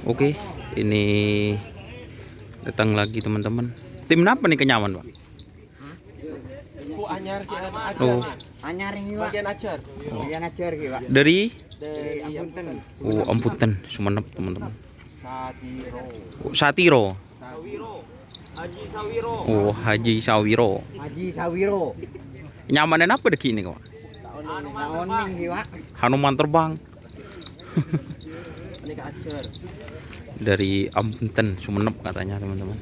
Oke, ini datang lagi teman-teman. Tim apa nih Kenyaman, Pak? Anyar Oh, Anyar ini, Pak. bagian ajar. Bagian ajar iki, Pak. dari Dari Apunten. Oh, Amputen, Sumenep, teman-teman. Satiro. Oh, Satiro. Sawiro. Haji Sawiro. Oh, Haji Sawiro. Haji Sawiro. Nyamanin apa deki ini, Pak? Naoning iki, Pak. Hanuman terbang. Ini ke ajar. Dari Amputen, Sumenep katanya, teman-teman.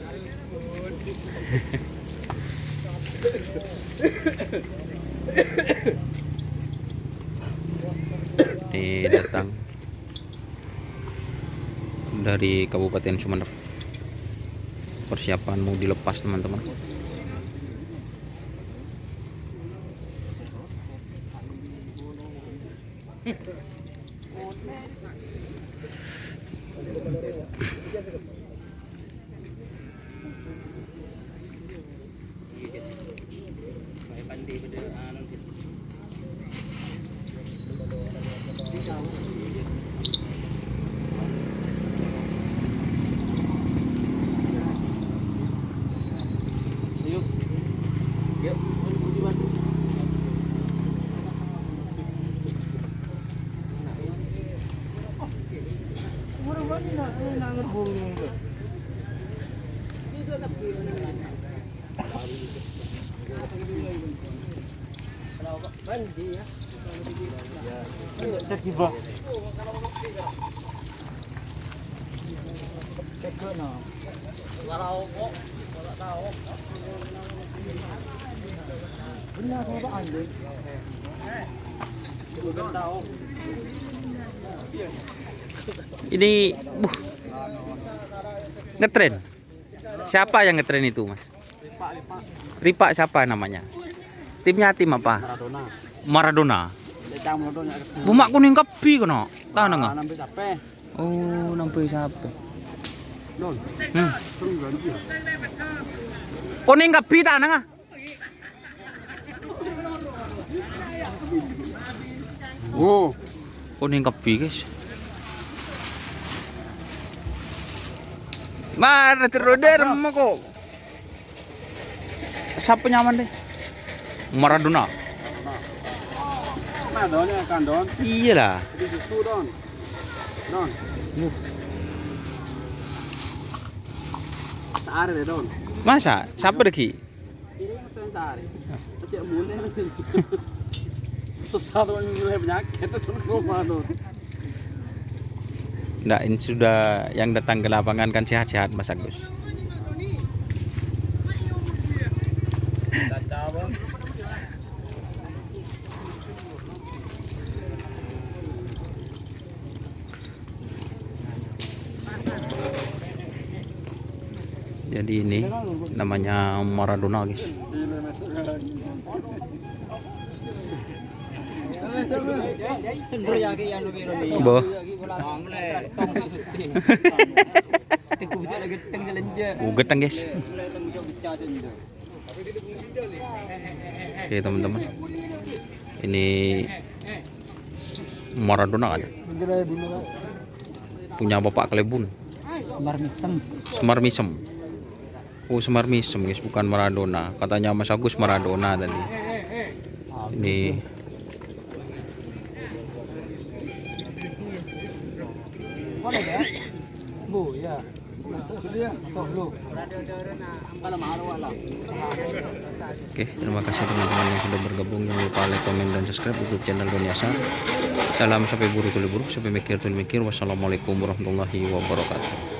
Ini datang dari Kabupaten Sumenep. Persiapan mau dilepas, teman-teman. Yuk. Yuk. Ini ngetren. Siapa yang ngetren itu, Mas? Ripa siapa namanya? Timnya tim apa? Maradona. Maradona. Decang Maradona. Bumak kuning kepi kono. Tahu nggak? Nampi capek. Oh, nampai siapa? Non. Hmm. Terus ganti. Kuning kepi tak nang? Oh. Kuning kepi, guys. Mana teroder mau kok? Siapa nyaman deh? Maradona. Maradona kan Don. Iya lah. Itu susu Don. Don. Sehari deh Don. Masa? Siapa deki? Ini kan sehari. Cek mulai nanti. Susah tuh mulai penyakit itu rumah Don. Nah, ini sudah yang datang ke lapangan kan sehat-sehat, Mas Agus. Jadi ini namanya Maradona, guys. Boh. Geteng, guys. Oke, teman-teman. Ini Maradona kan? Punya Bapak Klebun. Semar Misem. Oh, Semar Misem, guys, bukan Maradona. Katanya Mas Agus Maradona tadi. Ini Bu, ya. Oke, terima kasih teman-teman yang sudah bergabung. Jangan lupa like, komen, dan subscribe YouTube channel Doniasa. Salam sampai buru tuli buruk, sampai mikir tuli mikir. Wassalamualaikum warahmatullahi wabarakatuh.